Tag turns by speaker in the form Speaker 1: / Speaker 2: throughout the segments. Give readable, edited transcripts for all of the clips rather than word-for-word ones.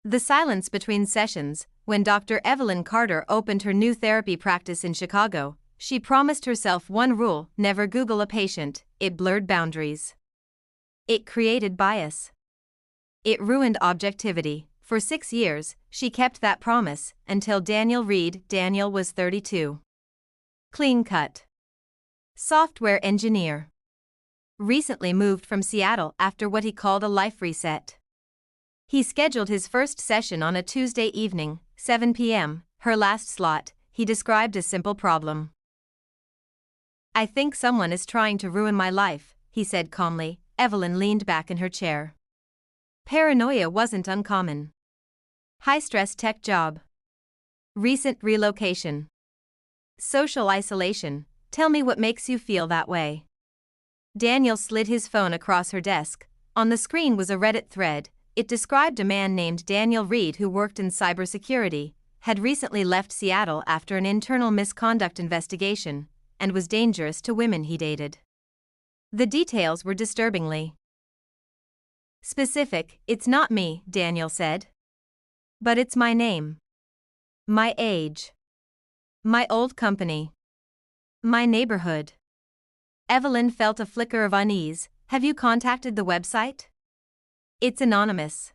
Speaker 1: The silence between sessions, when Dr. Evelyn Carter opened her new therapy practice in Chicago, she promised herself one rule: never Google a patient. It blurred boundaries. It created bias. It ruined objectivity. For 6 years, she kept that promise, until Daniel Reed. Daniel was 32. Clean-cut software engineer. Recently moved from Seattle after what he called a life reset. He scheduled his first session on a Tuesday evening, 7 p.m., her last slot. He described a simple problem. "I think someone is trying to ruin my life," he said calmly. Evelyn leaned back in her chair. Paranoia wasn't uncommon. High-stress tech job. Recent relocation. Social isolation. Tell me what makes you feel that way. Daniel slid his phone across her desk. On the screen was a Reddit thread. It described a man named Daniel Reed who worked in cybersecurity, had recently left Seattle after an internal misconduct investigation, and was dangerous to women he dated. The details were disturbingly specific. "It's not me," Daniel said. "But it's my name. My age. My old company. My neighborhood." Evelyn felt a flicker of unease. "Have you contacted the website?" "It's anonymous.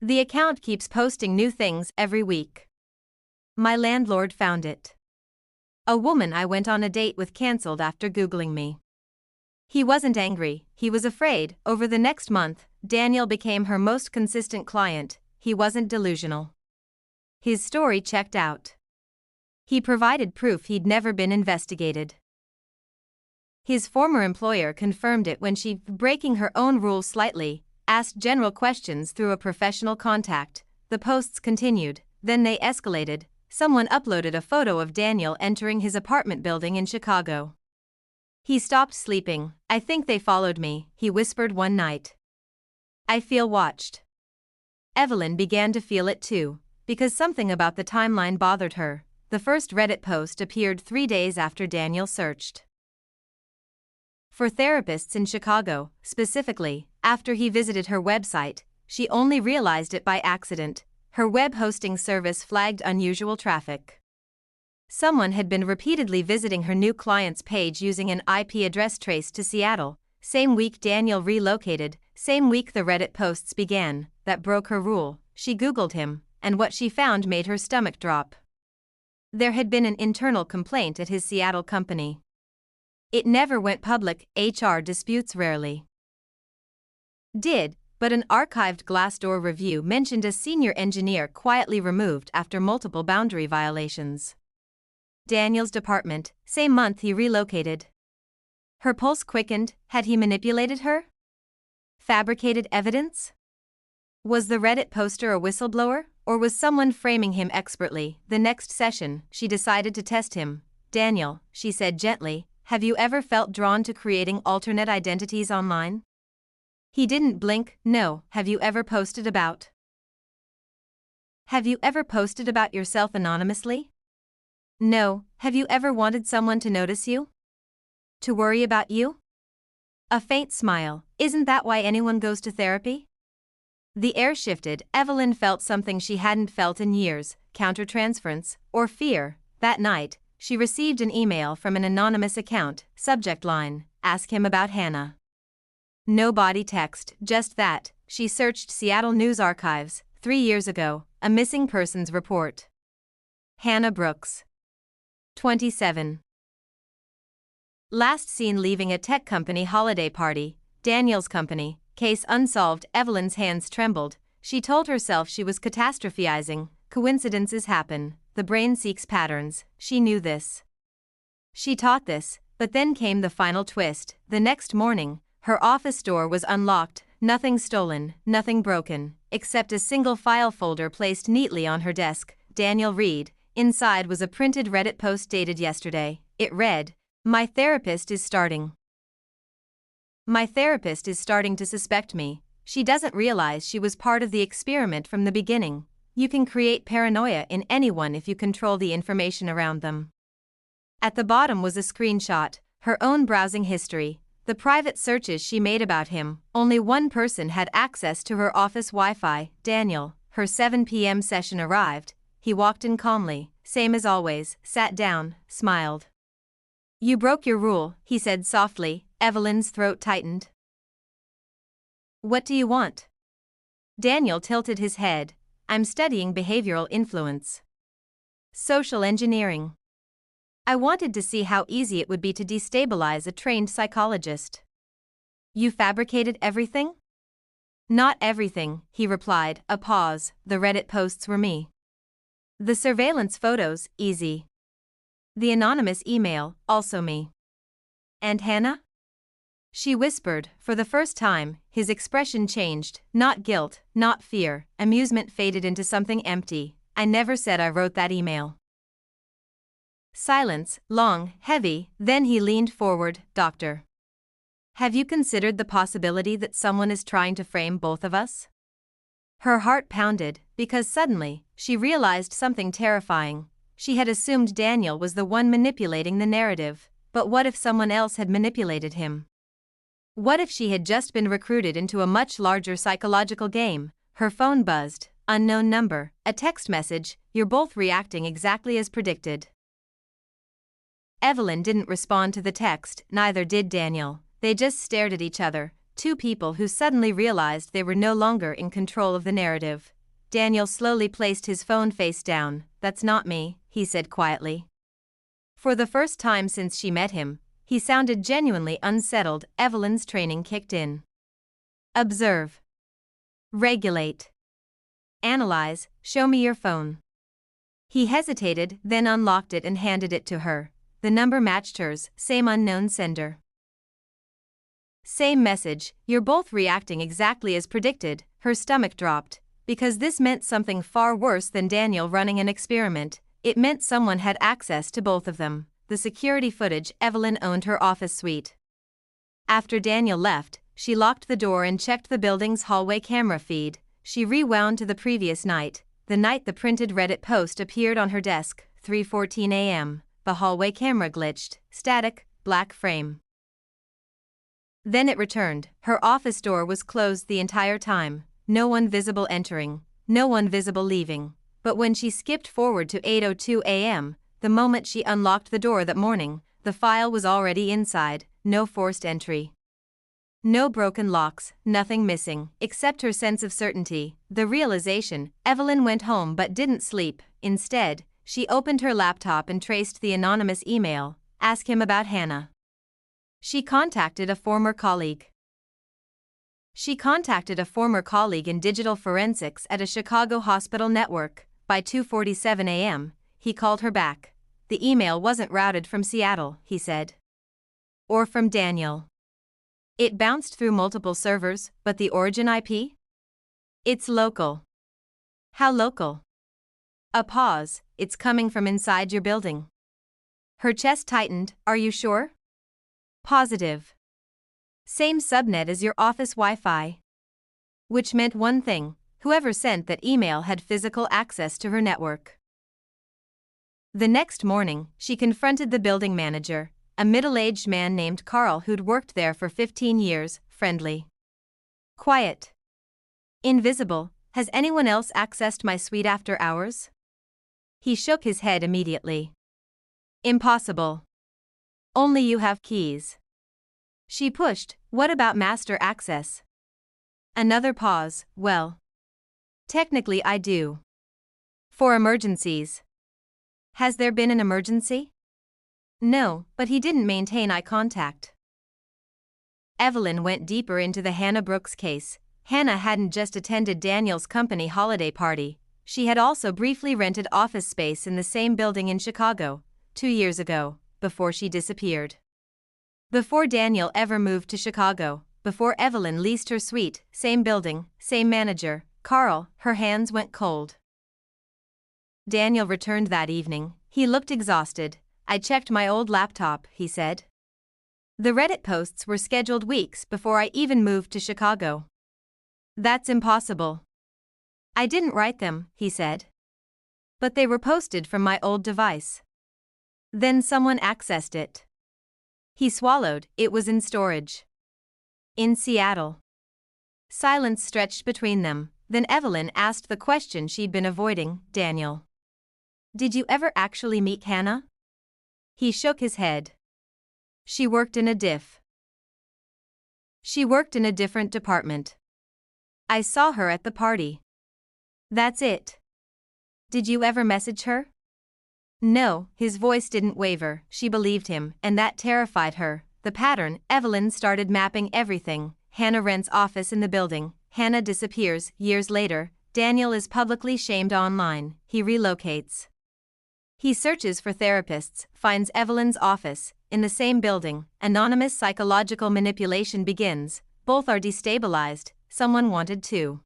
Speaker 1: The account keeps posting new things every week. My landlord found it. A woman I went on a date with canceled after Googling me." He wasn't angry, he was afraid. Over the next month, Daniel became her most consistent client. He wasn't delusional. His story checked out. He provided proof he'd never been investigated. His former employer confirmed it when she, breaking her own rules slightly, asked general questions through a professional contact. The posts continued, then they escalated. Someone uploaded a photo of Daniel entering his apartment building in Chicago. He stopped sleeping. "I think they followed me," he whispered one night. "I feel watched." Evelyn began to feel it too, because something about the timeline bothered her. The first Reddit post appeared 3 days after Daniel searched for therapists in Chicago. Specifically, after he visited her website, she only realized it by accident. Her web hosting service flagged unusual traffic. Someone had been repeatedly visiting her new client's page using an IP address traced to Seattle. Same week Daniel relocated, same week the Reddit posts began. That broke her rule. She Googled him, and what she found made her stomach drop. There had been an internal complaint at his Seattle company. It never went public. HR disputes rarely did, but an archived Glassdoor review mentioned a senior engineer quietly removed after multiple boundary violations. Daniel's department, same month he relocated. Her pulse quickened. Had he manipulated her? Fabricated evidence? Was the Reddit poster a whistleblower, or was someone framing him expertly? The next session, she decided to test him. "Daniel," she said gently, "have you ever felt drawn to creating alternate identities online?" He didn't blink. "No." "Have you ever posted about yourself anonymously?" "No." "Have you ever wanted someone to notice you? To worry about you?" A faint smile. "Isn't that why anyone goes to therapy?" The air shifted. Evelyn felt something she hadn't felt in years: countertransference, or fear. That night, she received an email from an anonymous account. Subject line: "Ask him about Hannah." No body text, just that. She searched Seattle News archives. 3 years ago, a missing persons report. Hannah Brooks, 27. Last seen leaving a tech company holiday party. Daniel's company. Case unsolved. Evelyn's hands trembled. She told herself she was catastrophizing. Coincidences happen. The brain seeks patterns. She knew this. She taught this, but then came the final twist. The next morning, her office door was unlocked. Nothing stolen, nothing broken, except a single file folder placed neatly on her desk. Daniel Reed. Inside was a printed Reddit post dated yesterday. It read, My therapist is starting to suspect me. She doesn't realize she was part of the experiment from the beginning. You can create paranoia in anyone if you control the information around them." At the bottom was a screenshot, her own browsing history, the private searches she made about him. Only one person had access to her office Wi-Fi, Daniel. her 7 p.m. session arrived, he walked in calmly, same as always, sat down, smiled. "You broke your rule," he said softly. Evelyn's throat tightened. "What do you want?" Daniel tilted his head. "I'm studying behavioral influence. Social engineering. I wanted to see how easy it would be to destabilize a trained psychologist." "You fabricated everything?" "Not everything," he replied. A pause. "The Reddit posts were me. The surveillance photos, easy. The anonymous email, also me. And Hannah?" She whispered. For the first time, his expression changed. Not guilt, not fear. Amusement faded into something empty. "I never said I wrote that email." Silence, long, heavy, then he leaned forward. "Doctor, have you considered the possibility that someone is trying to frame both of us?" Her heart pounded, because suddenly, she realized something terrifying. She had assumed Daniel was the one manipulating the narrative, but what if someone else had manipulated him? What if she had just been recruited into a much larger psychological game? Her phone buzzed. Unknown number, a text message. "You're both reacting exactly as predicted." Evelyn didn't respond to the text, neither did Daniel. They just stared at each other, two people who suddenly realized they were no longer in control of the narrative. Daniel slowly placed his phone face down. "That's not me," he said quietly. For the first time since she met him, he sounded genuinely unsettled. Evelyn's training kicked in. Observe. Regulate. Analyze. Show me your phone. He hesitated, then unlocked it and handed it to her. The number matched hers, same unknown sender. Same message. "You're both reacting exactly as predicted." Her stomach dropped, because this meant something far worse than Daniel running an experiment. It meant someone had access to both of them. The security footage. Evelyn owned her office suite. After Daniel left, she locked the door and checked the building's hallway camera feed. She rewound to the previous night, the night the printed Reddit post appeared on her desk, 3:14 a.m. The hallway camera glitched, static, black frame. Then it returned. Her office door was closed the entire time, no one visible entering, no one visible leaving. But when she skipped forward to 8:02 a.m., the moment she unlocked the door that morning, the file was already inside. No forced entry. No broken locks, nothing missing, except her sense of certainty, the realization. Evelyn went home but didn't sleep. Instead, she opened her laptop and traced the anonymous email. "Ask him about Hannah." She contacted a former colleague. In digital forensics at a Chicago hospital network. By 2:47 a.m., he called her back. The email wasn't routed from Seattle, he said. Or from Daniel. It bounced through multiple servers, but the origin IP? It's local. How local? A pause. It's coming from inside your building. Her chest tightened. Are you sure? Positive. Same subnet as your office Wi-Fi. Which meant one thing: whoever sent that email had physical access to her network. The next morning, she confronted the building manager, a middle-aged man named Carl who'd worked there for 15 years, friendly. Quiet. Invisible. Has anyone else accessed my suite after hours? He shook his head immediately. Impossible. Only you have keys. She pushed. What about master access? Another pause. Well, technically I do. For emergencies. Has there been an emergency? No, but he didn't maintain eye contact. Evelyn went deeper into the Hannah Brooks case. Hannah hadn't just attended Daniel's company holiday party, she had also briefly rented office space in the same building in Chicago, 2 years ago, before she disappeared. Before Daniel ever moved to Chicago, before Evelyn leased her suite, same building, same manager, Carl. Her hands went cold. Daniel returned that evening. He looked exhausted. I checked my old laptop, he said. The Reddit posts were scheduled weeks before I even moved to Chicago. That's impossible. I didn't write them, he said. But they were posted from my old device. Then someone accessed it. He swallowed. It was in storage. In Seattle. Silence stretched between them. Then Evelyn asked the question she'd been avoiding, Daniel. Did you ever actually meet Hannah? He shook his head. She worked in a different department. I saw her at the party. That's it. Did you ever message her? No, his voice didn't waver. She believed him, and that terrified her. The pattern. Evelyn started mapping everything. Hannah rents office in the building. Hannah disappears. Years later, Daniel is publicly shamed online. He relocates. He searches for therapists, finds Evelyn's office, in the same building. Anonymous psychological manipulation begins. Both are destabilized. Someone wanted two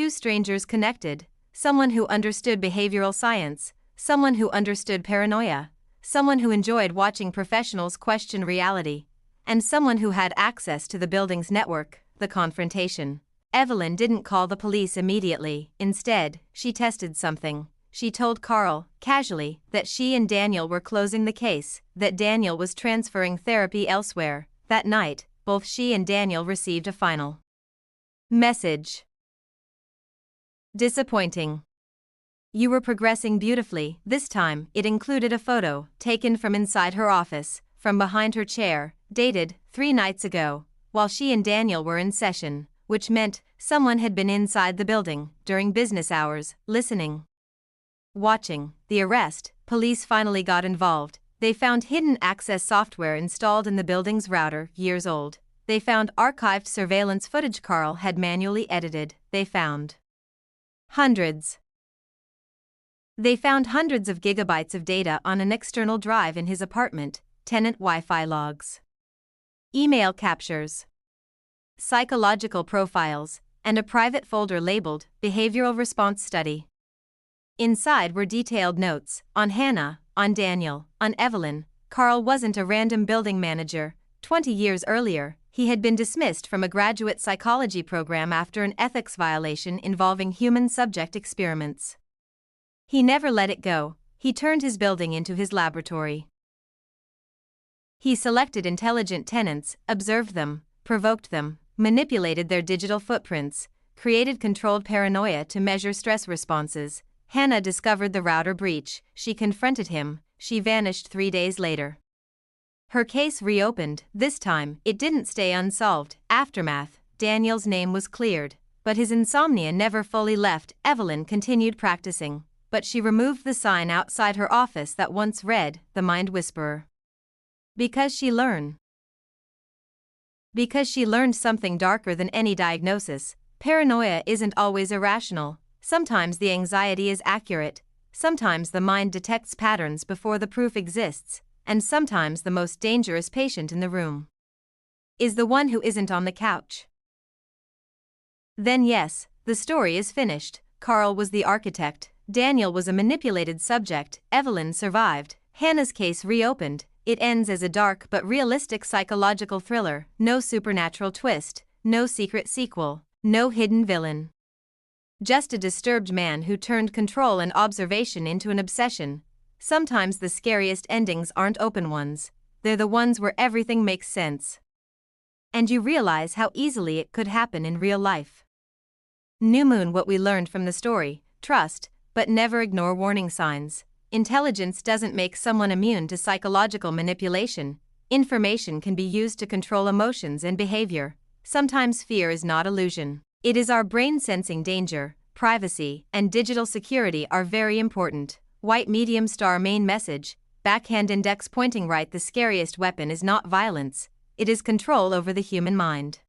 Speaker 1: strangers connected. Someone who understood behavioral science, someone who understood paranoia, someone who enjoyed watching professionals question reality, and someone who had access to the building's network. The confrontation. Evelyn didn't call the police immediately. Instead, she tested something. She told Carl, casually, that she and Daniel were closing the case, that Daniel was transferring therapy elsewhere. That night, both she and Daniel received a final message. Disappointing. You were progressing beautifully. This time, it included a photo, taken from inside her office, from behind her chair, dated 3 nights ago, while she and Daniel were in session, which meant someone had been inside the building, during business hours, listening. Watching the arrest, police finally got involved. They found hidden access software installed in the building's router, years old. They found archived surveillance footage Carl had manually edited. They found hundreds of gigabytes of data on an external drive in his apartment, tenant Wi-Fi logs, email captures, psychological profiles, and a private folder labeled Behavioral Response Study. Inside were detailed notes on Hannah, on Daniel, on Evelyn. Carl wasn't a random building manager. 20 years earlier, he had been dismissed from a graduate psychology program after an ethics violation involving human subject experiments. He never let it go. He turned his building into his laboratory. He selected intelligent tenants, observed them, provoked them, manipulated their digital footprints, created controlled paranoia to measure stress responses. Hannah discovered the router breach. She confronted him. She vanished 3 days later. Her case reopened. This time, it didn't stay unsolved. Aftermath. Daniel's name was cleared, but his insomnia never fully left. Evelyn continued practicing, but she removed the sign outside her office that once read, The Mind Whisperer. Because she learned something darker than any diagnosis. Paranoia isn't always irrational. Sometimes the anxiety is accurate. Sometimes the mind detects patterns before the proof exists. And sometimes the most dangerous patient in the room is the one who isn't on the couch. Then yes, the story is finished. Carl was the architect. Daniel was a manipulated subject. Evelyn survived. Hannah's case reopened. It ends as a dark but realistic psychological thriller. No supernatural twist, no secret sequel, no hidden villain. Just a disturbed man who turned control and observation into an obsession. Sometimes the scariest endings aren't open ones. They're the ones where everything makes sense. And you realize how easily it could happen in real life. New Moon. What we learned from the story: trust, but never ignore warning signs. Intelligence doesn't make someone immune to psychological manipulation. Information can be used to control emotions and behavior. Sometimes fear is not illusion. It is our brain sensing danger. Privacy and digital security are very important. White medium star main message, backhand index pointing right. The scariest weapon is not violence, it is control over the human mind.